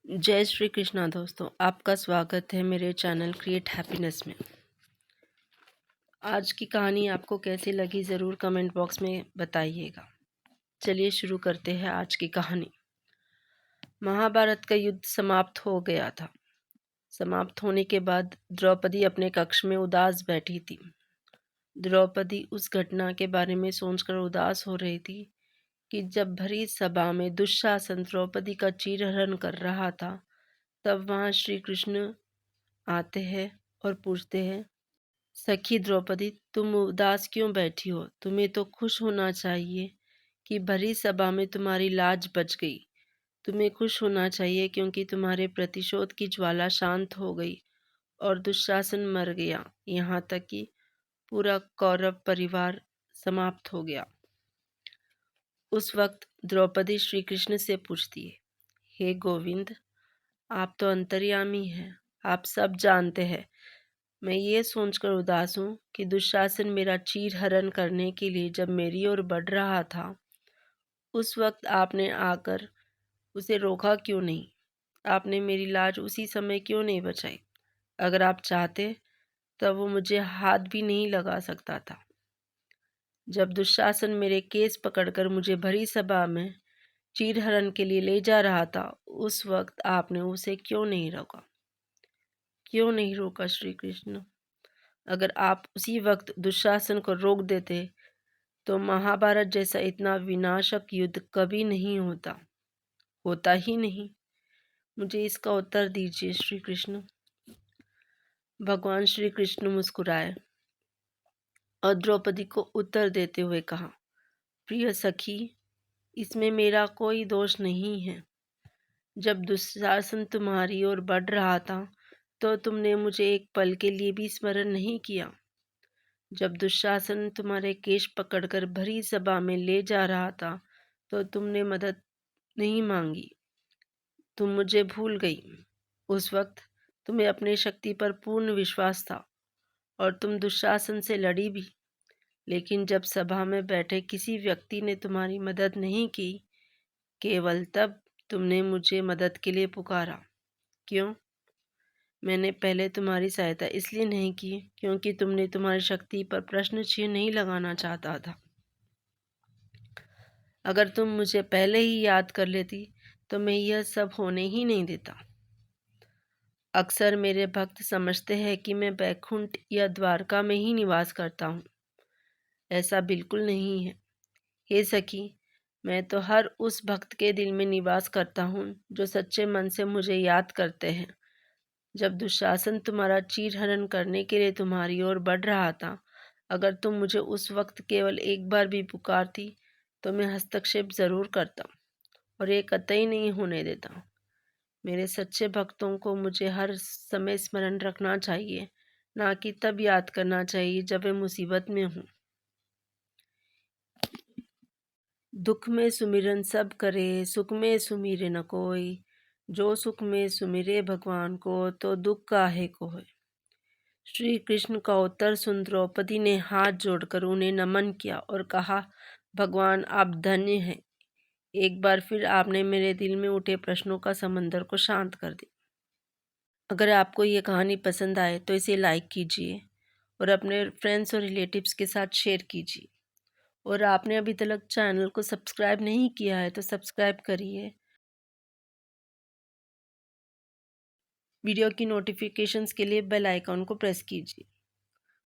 जय श्री कृष्णा दोस्तों, आपका स्वागत है मेरे चैनल क्रिएट हैप्पीनेस में। आज की कहानी आपको कैसी लगी ज़रूर कमेंट बॉक्स में बताइएगा। चलिए शुरू करते हैं आज की कहानी। महाभारत का युद्ध समाप्त हो गया था। समाप्त होने के बाद द्रौपदी अपने कक्ष में उदास बैठी थी। द्रौपदी उस घटना के बारे में सोचकर उदास हो रही थी कि जब भरी सभा में दुशासन द्रौपदी का चीरहरण कर रहा था, तब वहाँ श्री कृष्ण आते हैं और पूछते हैं, सखी द्रौपदी, तुम उदास क्यों बैठी हो? तुम्हें तो खुश होना चाहिए कि भरी सभा में तुम्हारी लाज बच गई। तुम्हें खुश होना चाहिए क्योंकि तुम्हारे प्रतिशोध की ज्वाला शांत हो गई और दुशासन मर गया, यहाँ तक कि पूरा कौरव परिवार समाप्त हो गया। उस वक्त द्रौपदी श्री कृष्ण से पूछती है, हे गोविंद, आप तो अंतर्यामी हैं, आप सब जानते हैं। मैं ये सोचकर उदास हूँ कि दुशासन मेरा चीरहरण करने के लिए जब मेरी ओर बढ़ रहा था, उस वक्त आपने आकर उसे रोका क्यों नहीं? आपने मेरी लाज उसी समय क्यों नहीं बचाई? अगर आप चाहते तब वो मुझे हाथ भी नहीं लगा सकता था। जब दुशासन मेरे केस पकड़कर मुझे भरी सभा में चीरहरण के लिए ले जा रहा था, उस वक्त आपने उसे क्यों नहीं रोका? क्यों नहीं रोका श्री कृष्ण? अगर आप उसी वक्त दुशासन को रोक देते तो महाभारत जैसा इतना विनाशक युद्ध कभी नहीं होता ही नहीं। मुझे इसका उत्तर दीजिए श्री कृष्ण। भगवान श्री कृष्ण मुस्कुराए और द्रौपदी को उत्तर देते हुए कहा, प्रिय सखी, इसमें मेरा कोई दोष नहीं है। जब दुशासन तुम्हारी ओर बढ़ रहा था तो तुमने मुझे एक पल के लिए भी स्मरण नहीं किया। जब दुशासन तुम्हारे केश पकड़कर भरी सभा में ले जा रहा था तो तुमने मदद नहीं मांगी। तुम मुझे भूल गई। उस वक्त तुम्हें अपनी शक्ति पर पूर्ण विश्वास था और तुम दुशासन से लड़ी भी। लेकिन जब सभा में बैठे किसी व्यक्ति ने तुम्हारी मदद नहीं की, केवल तब तुमने मुझे मदद के लिए पुकारा। क्यों? मैंने पहले तुम्हारी सहायता इसलिए नहीं की क्योंकि तुमने तुम्हारी शक्ति पर प्रश्न चिन्ह नहीं लगाना चाहता था। अगर तुम मुझे पहले ही याद कर लेती तो मैं यह सब होने ही नहीं देता। अक्सर मेरे भक्त समझते हैं कि मैं बैकुंठ या द्वारका में ही निवास करता हूँ। ऐसा बिल्कुल नहीं है। हे सखी, मैं तो हर उस भक्त के दिल में निवास करता हूँ जो सच्चे मन से मुझे याद करते हैं। जब दुशासन तुम्हारा चीरहरण करने के लिए तुम्हारी ओर बढ़ रहा था, अगर तुम मुझे उस वक्त केवल एक बार भी पुकारती तो मैं हस्तक्षेप जरूर करता और ये कतई नहीं होने देता। मेरे सच्चे भक्तों को मुझे हर समय स्मरण रखना चाहिए, ना कि तब याद करना चाहिए जब वे मुसीबत में हों। दुख में सुमिरन सब करे, सुख में सुमिरे न कोई। जो सुख में सुमिरे भगवान को, तो दुख काहे को है। श्री कृष्ण का उत्तर सुन द्रौपदी ने हाथ जोड़कर उन्हें नमन किया और कहा, भगवान आप धन्य हैं। एक बार फिर आपने मेरे दिल में उठे प्रश्नों का समंदर को शांत कर दिया। अगर आपको ये कहानी पसंद आए तो इसे लाइक कीजिए और अपने फ्रेंड्स और रिलेटिव्स के साथ शेयर कीजिए। और आपने अभी तक चैनल को सब्सक्राइब नहीं किया है तो सब्सक्राइब करिए। वीडियो की नोटिफिकेशंस के लिए बेल आइकॉन को प्रेस कीजिए।